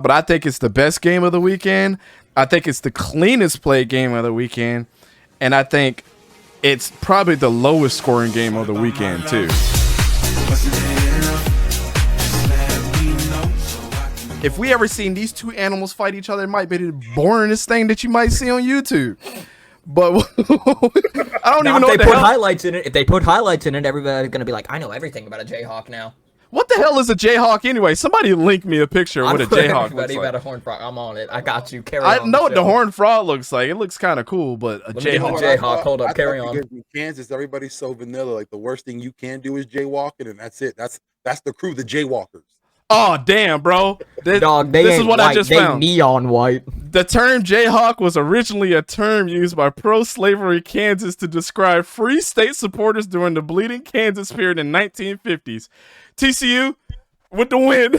but I think it's the best game of the weekend. I think it's the cleanest played game of the weekend, and I think it's probably the lowest scoring game of the weekend too. If we ever seen these two animals fight each other, it might be the boringest thing that you might see on YouTube. But I don't even know what the hell. Highlights in it. If they put highlights in it, everybody's gonna be like, I know everything about a Jayhawk now. What the hell is a Jayhawk anyway? Somebody link me a picture of what a Jayhawk looks like. About a horned frog. I'm on it. I got you. Carry I on know what the horned frog looks like. It looks kind of cool, but a Jayhawk. Hold up. Carry on. In Kansas, everybody's so vanilla. Like the worst thing you can do is jaywalking, and that's it. That's the crew, the Jaywalkers. Oh damn, bro! This is what I just found. Neon white. The term Jayhawk was originally a term used by pro-slavery Kansas to describe free state supporters during the Bleeding Kansas period in 1950s. TCU with the win.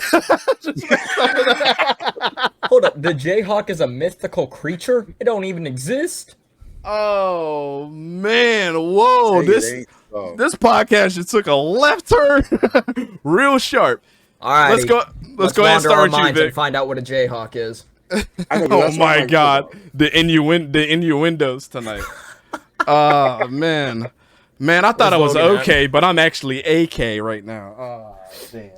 Hold up, the Jayhawk is a mythical creature? It don't even exist? Oh man, whoa! This podcast just took a left turn, real sharp. All right, let's go ahead and start with you, Vic. And find out what a Jayhawk is. Oh my God, the innuendos tonight. Oh man, I thought I was okay, but I'm actually AK right now. Oh damn.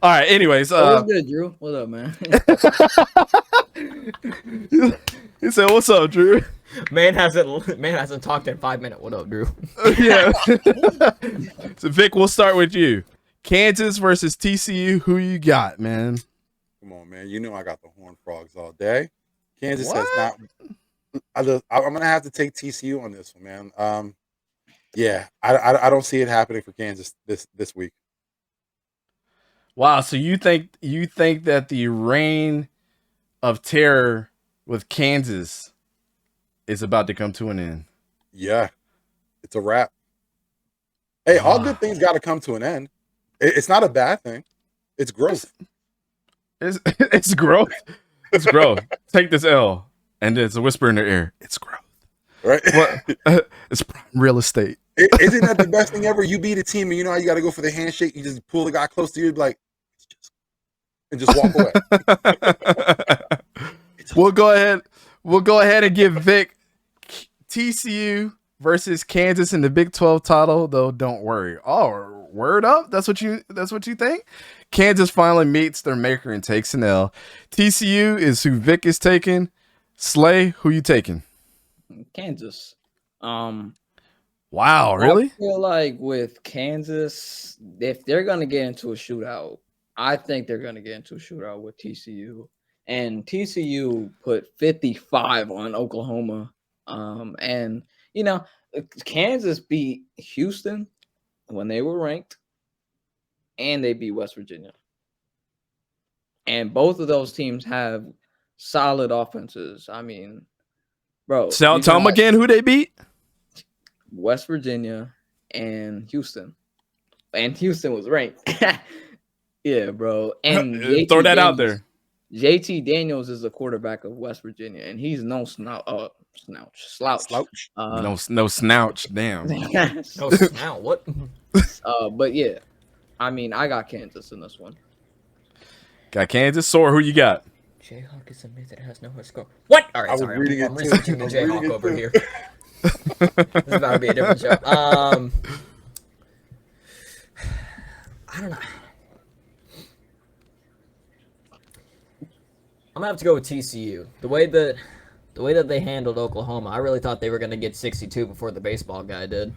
All right. Anyways, what's good, Drew? What up, man? He said, "What's up, Drew?" Man hasn't talked in 5 minutes. What up, Drew? Yeah. So Vic, we'll start with you. Kansas versus TCU. Who you got, man? Come on, man. You know I got the Horned Frogs all day. Kansas has not. I'm gonna have to take TCU on this one, man. Yeah, I don't see it happening for Kansas this week. Wow. So you think that the reign of terror with Kansas is about to come to an end? Yeah, it's a wrap. Hey, all good things got to come to an end. It's not a bad thing. It's growth. It's growth. It's growth. Take this L, and it's a whisper in their ear. It's growth. Right? It's prime real estate. Isn't that the best thing ever? You beat a team, and you know how you got to go for the handshake. You just pull the guy close to you, like, and just walk away. We'll go ahead and give Vic TCU versus Kansas in the Big 12 title, though. Don't worry. Oh, word up. That's what you think? Kansas finally meets their maker and takes an L. TCU is who Vic is taking. Slay, who you taking? Kansas. Wow, really? I feel like with Kansas, if they're gonna get into a shootout, I think they're gonna get into a shootout with TCU. And TCU put 55 on Oklahoma. And you know, Kansas beat Houston when they were ranked, and they beat West Virginia. And both of those teams have solid offenses. I mean, bro. Tell them again who they beat. West Virginia and Houston. And Houston was ranked. Yeah, bro. And throw that out there. JT Daniels is the quarterback of West Virginia, and he's no slouch. No snouch. Damn. No snout. What? But yeah, I mean, I got Kansas in this one. Got Kansas. Sore, who you got? Jayhawk is a myth that has no score. What? All right, I'm researching the Jayhawk over here. This is about to be a different show. I don't know. I'm gonna have to go with TCU. The way that they handled Oklahoma, I really thought they were gonna get 62 before the baseball guy did.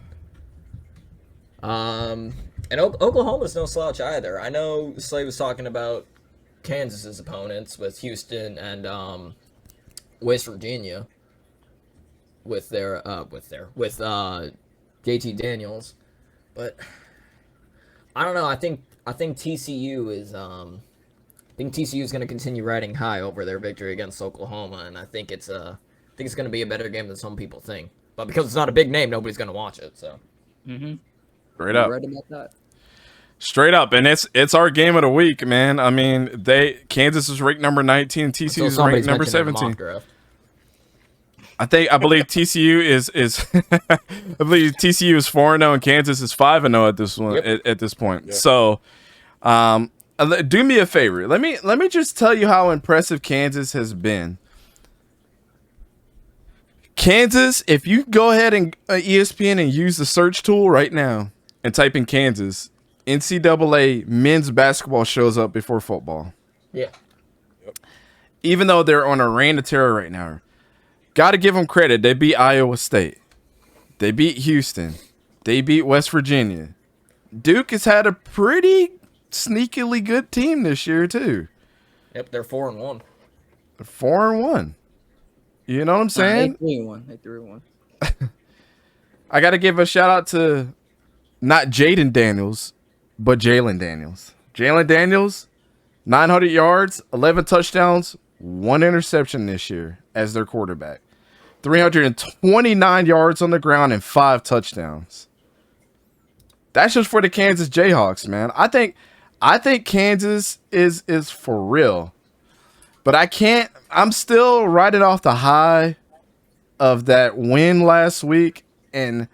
And Oklahoma's no slouch either. I know Slay was talking about Kansas's opponents with Houston and West Virginia with JT Daniels, but I don't know. I think TCU is going to continue riding high over their victory against Oklahoma, and I think it's going to be a better game than some people think. But because it's not a big name, nobody's going to watch it. So, Straight up. Right about that. Straight up, and it's our game of the week, man. I mean, Kansas is ranked number 19, TCU is ranked number 17. I believe TCU is I believe TCU is 4-0 and Kansas is 5-0 at this one at this point. Yep. So, Do me a favor. Let me just tell you how impressive Kansas has been. Kansas, if you go ahead and ESPN and use the search tool right now and type in Kansas, NCAA men's basketball shows up before football. Yeah. Even though they're on a reign of terror right now. Got to give them credit. They beat Iowa State. They beat Houston. They beat West Virginia. Duke has had a pretty sneakily good team this year, too. Yep, they're 4-1. 4-1. You know what I'm saying? 8-3-1. 8-3-1. I got to give a shout out to not Jaden Daniels, but Jalen Daniels. Jalen Daniels, 900 yards, 11 touchdowns, 1 interception this year as their quarterback. 329 yards on the ground and 5 touchdowns. That's just for the Kansas Jayhawks, man. I think Kansas is for real. But I'm still riding off the high of that win last week. And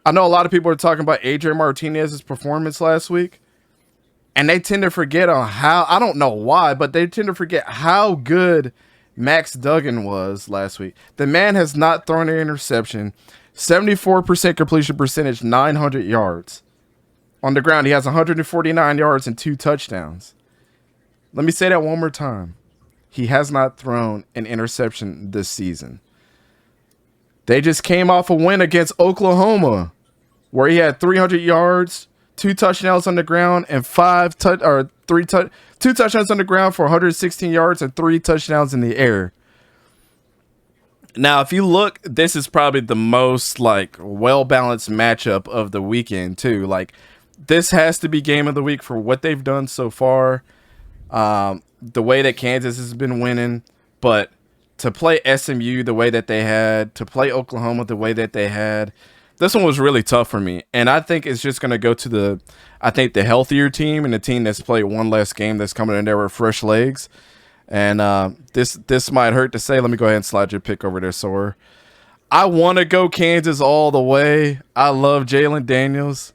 I know a lot of people are talking about Adrian Martinez's performance last week. And they tend to forget on how, I don't know why, but they tend to forget how good Max Duggan was last week. The man has not thrown an interception. 74% completion percentage, 900 yards. On the ground, he has 149 yards and 2 touchdowns. Let me say that one more time. He has not thrown an interception this season. They just came off a win against Oklahoma, where he had 300 yards, 2 touchdowns on the ground, and 2 touchdowns on the ground for 116 yards and 3 touchdowns in the air. Now, if you look, this is probably the most well-balanced matchup of the weekend too. This has to be game of the week for what they've done so far. The way that Kansas has been winning, but to play SMU the way that they had, to play Oklahoma the way that they had, this one was really tough for me. And I think it's just going to go to the healthier team and the team that's played one less game that's coming in there with fresh legs. And this might hurt to say. Let me go ahead and slide your pick over there, Sora. I want to go Kansas all the way. I love Jalen Daniels.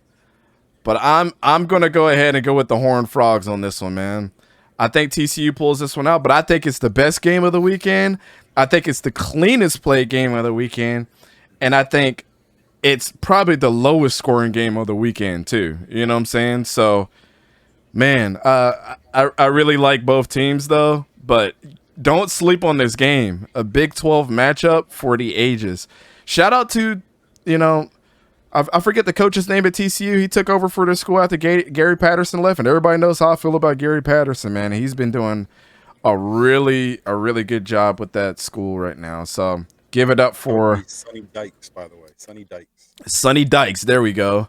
But I'm going to go ahead and go with the Horned Frogs on this one, man. I think TCU pulls this one out, but I think it's the best game of the weekend. I think it's the cleanest played game of the weekend. And I think it's probably the lowest scoring game of the weekend, too. You know what I'm saying? So, man, I really like both teams, though. But don't sleep on this game. A Big 12 matchup for the ages. Shout out to, I forget the coach's name at TCU. He took over for the school after Gary Patterson left, and everybody knows how I feel about Gary Patterson, man. He's been doing a really good job with that school right now. So give it up for Sonny Dykes, by the way. Sonny Dykes. Sonny Dykes. There we go.